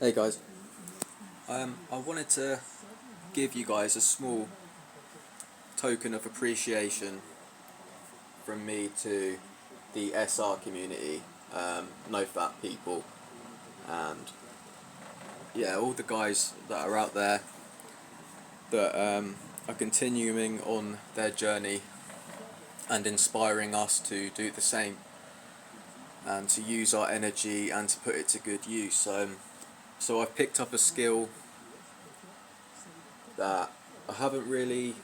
Hey guys, I wanted to give you guys a small token of appreciation from me to the SR community, no fat people, and yeah, all the guys that are out there that are continuing on their journey and inspiring us to do the same and to use our energy and to put it to good use. So I've picked up a skill that I haven't really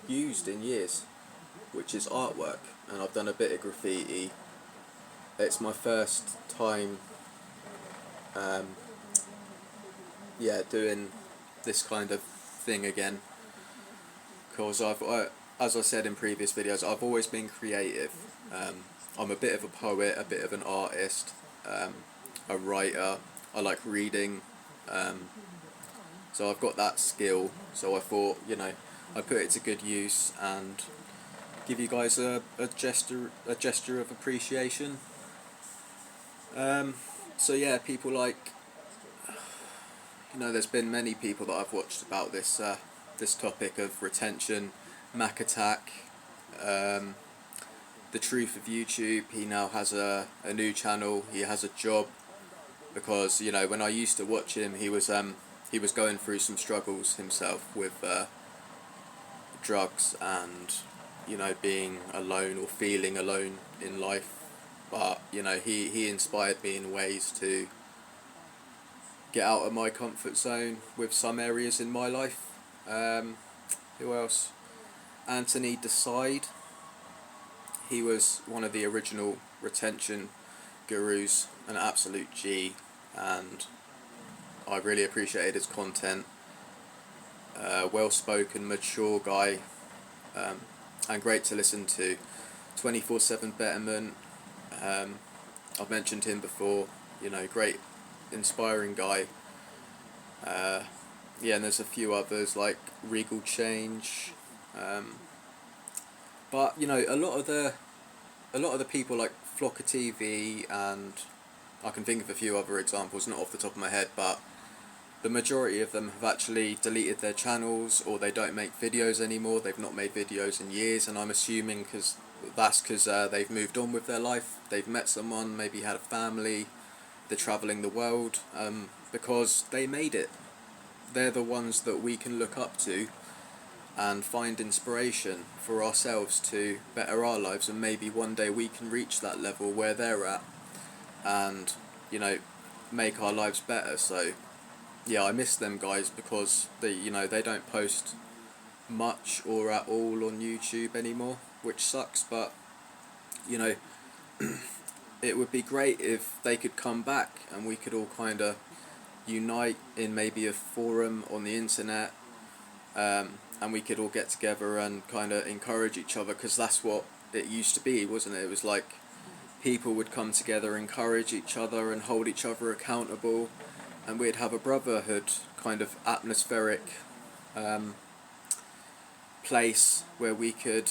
used in years, which is artwork, and I've done a bit of graffiti. It's my first time, um, doing this kind of thing again. Because as I said in previous videos, I've always been creative. I'm a bit of a poet, a bit of an artist, a writer. I like reading, so I've got that skill. So I thought, I put it to good use and give you guys a gesture of appreciation. So yeah, people like, there's been many people that I've watched about this topic of retention. Mac Attack, the truth of YouTube. He now has a new channel. He has a job because when I used to watch him, he was going through some struggles himself with drugs and being alone or feeling alone in life. But he inspired me in ways to get out of my comfort zone with some areas in my life. Who else? Anthony Decide. He was one of the original retention gurus, an absolute G, and I really appreciated his content. Well-spoken, mature guy, and great to listen to. 24/7 Betterment. I've mentioned him before. Great, inspiring guy. And there's a few others like Regal Change. But a lot of the people like Flocker TV, and I can think of a few other examples, not off the top of my head, but the majority of them have actually deleted their channels, or they don't make videos anymore. They've not made videos in years, and I'm assuming that's because they've moved on with their life. They've met someone, maybe had a family, they're travelling the world, because they made it. They're the ones that we can look up to and find inspiration for ourselves to better our lives, and maybe one day we can reach that level where they're at and make our lives better. So yeah, I miss them guys because they don't post much or at all on YouTube anymore, which sucks. But it would be great if they could come back and we could all kind of unite in maybe a forum on the internet, and we could all get together and kind of encourage each other, because that's what it used to be, wasn't it? It was like people would come together, encourage each other and hold each other accountable, and we'd have a brotherhood kind of atmospheric place where we could,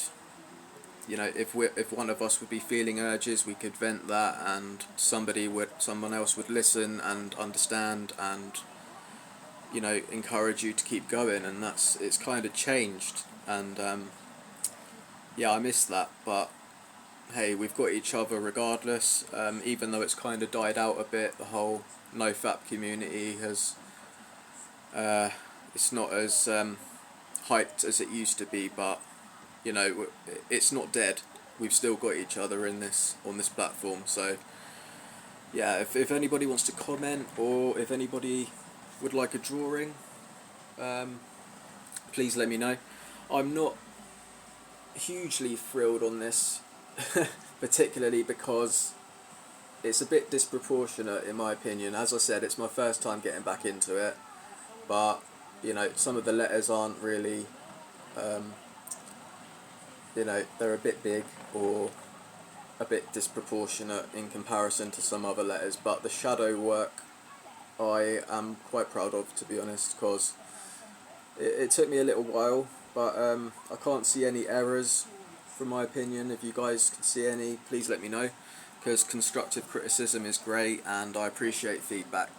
if one of us would be feeling urges, we could vent that, and someone else would listen and understand and encourage you to keep going. And it's kind of changed, and I miss that. But hey, we've got each other regardless. Even though it's kind of died out a bit, the whole no-fap community has it's not as hyped as it used to be, but it's not dead. We've still got each other on this platform. So yeah, if anybody wants to comment, or if anybody would like a drawing, please let me know. I'm not hugely thrilled on this, particularly because it's a bit disproportionate in my opinion. As I said, it's my first time getting back into it, but some of the letters aren't really, they're a bit big or a bit disproportionate in comparison to some other letters. But the shadow work I am quite proud of, to be honest, because it took me a little while, but I can't see any errors from my opinion. If you guys can see any, please let me know, because constructive criticism is great and I appreciate feedback.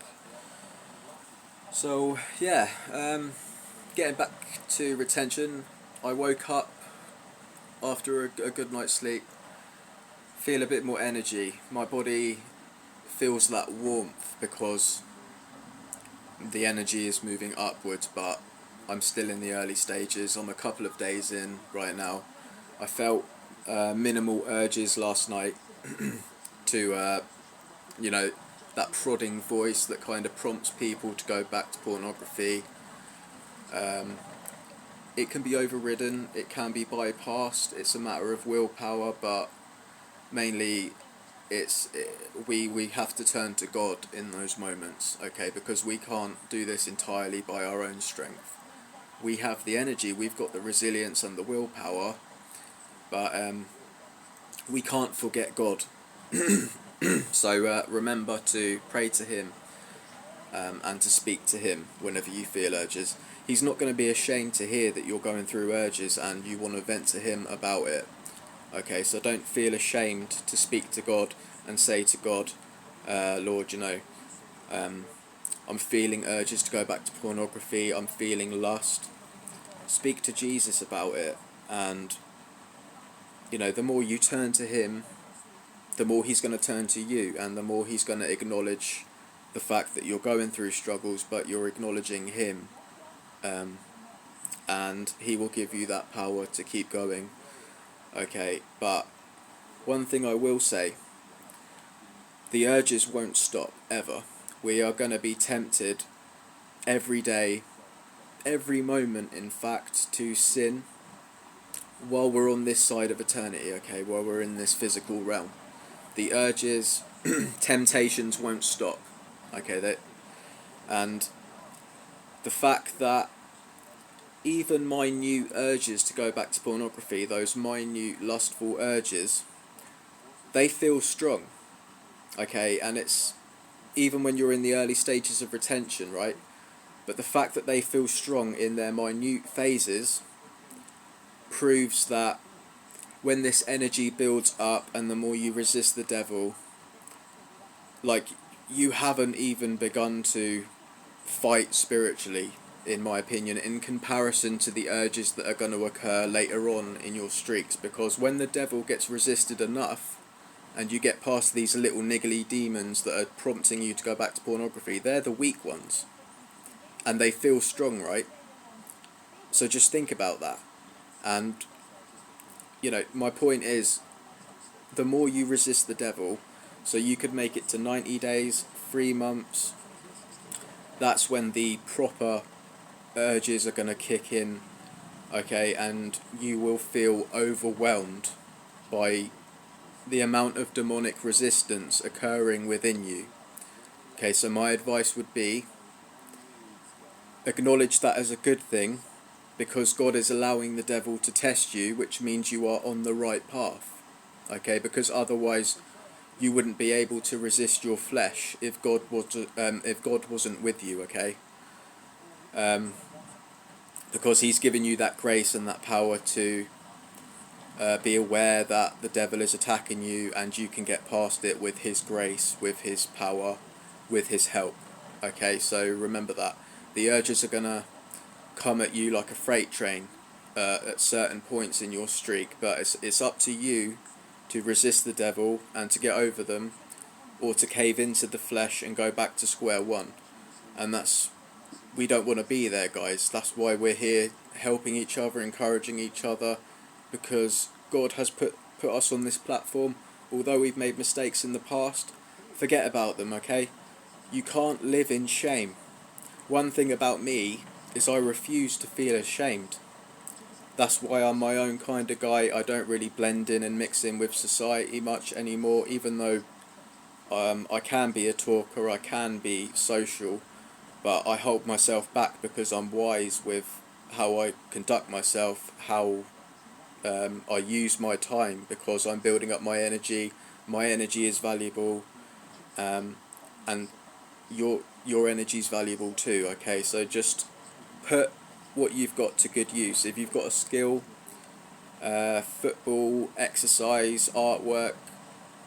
So yeah, getting back to retention, I woke up after a good night's sleep, feel a bit more energy. My body feels that warmth because the energy is moving upwards, but I'm still in the early stages. I'm a couple of days in right now. I felt minimal urges last night to, you know, that prodding voice that kind of prompts people to go back to pornography. Um, it can be overridden, it can be bypassed, it's a matter of willpower, but mainly we have to turn to God in those moments, okay, because we can't do this entirely by our own strength. We have the energy, we've got the resilience and the willpower, but we can't forget God. So remember to pray to Him, and to speak to Him whenever you feel urges. He's not going to be ashamed to hear that you're going through urges and you want to vent to Him about it. Okay, so don't feel ashamed to speak to God and say to God, Lord, I'm feeling urges to go back to pornography, I'm feeling lust. Speak to Jesus about it, and the more you turn to Him, the more He's going to turn to you, and the more He's going to acknowledge the fact that you're going through struggles, but you're acknowledging Him, and He will give you that power to keep going. Okay, but one thing I will say, the urges won't stop, ever. We are going to be tempted every day, every moment in fact, to sin while we're on this side of eternity, okay, while we're in this physical realm. The urges, temptations won't stop, okay, and the fact that even minute urges to go back to pornography, those minute lustful urges, they feel strong, okay, and it's even when you're in the early stages of retention, right? But the fact that they feel strong in their minute phases proves that when this energy builds up and the more you resist the devil, like, you haven't even begun to fight spiritually, in my opinion, in comparison to the urges that are going to occur later on in your streaks. Because when the devil gets resisted enough and you get past these little niggly demons that are prompting you to go back to pornography, they're the weak ones and they feel strong, right? So just think about that. And my point is, the more you resist the devil, so you could make it to 90 days, 3 months, that's when the proper urges are going to kick in, okay, and you will feel overwhelmed by the amount of demonic resistance occurring within you. Okay, so my advice would be, acknowledge that as a good thing, because God is allowing the devil to test you, which means you are on the right path. Okay, because otherwise you wouldn't be able to resist your flesh if God wasn't with you. Okay, because He's given you that grace and that power to be aware that the devil is attacking you, and you can get past it with His grace, with His power, with His help. Okay, so remember that the urges are gonna come at you like a freight train at certain points in your streak, but it's up to you to resist the devil and to get over them, or to cave into the flesh and go back to square one. And we don't want to be there, guys. That's why we're here, helping each other, encouraging each other, because God has put us on this platform. Although we've made mistakes in the past, forget about them, okay? You can't live in shame. One thing about me is I refuse to feel ashamed. That's why I'm my own kind of guy. I don't really blend in and mix in with society much anymore, even though I can be a talker, I can be social, but I hold myself back because I'm wise with how I conduct myself, how I use my time, because I'm building up my energy. My energy is valuable, and your energy is valuable too. Okay, so just put what you've got to good use. If you've got a skill, football, exercise, artwork,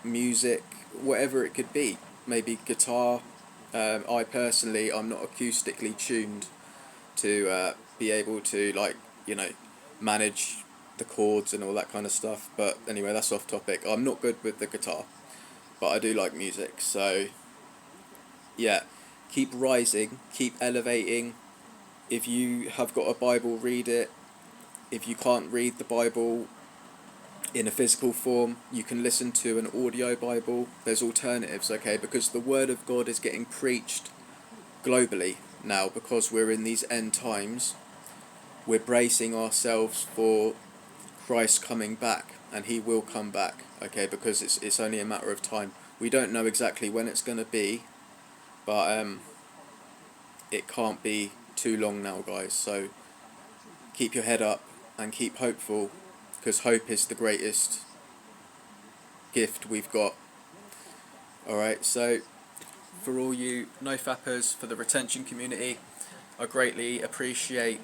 music, whatever it could be, maybe guitar, I personally, I'm not acoustically tuned to be able to, like, you know, manage the chords and all that kind of stuff. But anyway, that's off topic. I'm not good with the guitar, but I do like music. So yeah, keep rising, keep elevating. If you have got a Bible, read it. If you can't read the Bible in a physical form, you can listen to an audio Bible. There's alternatives, okay? Because the Word of God is getting preached globally now, because we're in these end times. We're bracing ourselves for Christ coming back, and He will come back, okay? Because it's only a matter of time. We don't know exactly when it's going to be, but it can't be too long now, guys. So keep your head up and keep hopeful, because hope is the greatest gift we've got. Alright, so for all you no-fappers, for the retention community, I greatly appreciate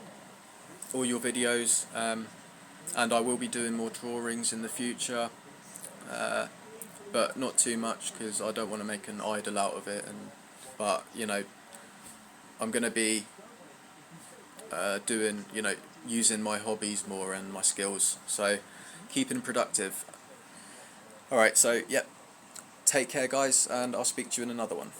all your videos, and I will be doing more drawings in the future, but not too much, because I don't want to make an idol out of it. But you know, I'm going to be doing, you know, using my hobbies more and my skills, so keeping productive. Alright, so yep, take care guys, and I'll speak to you in another one.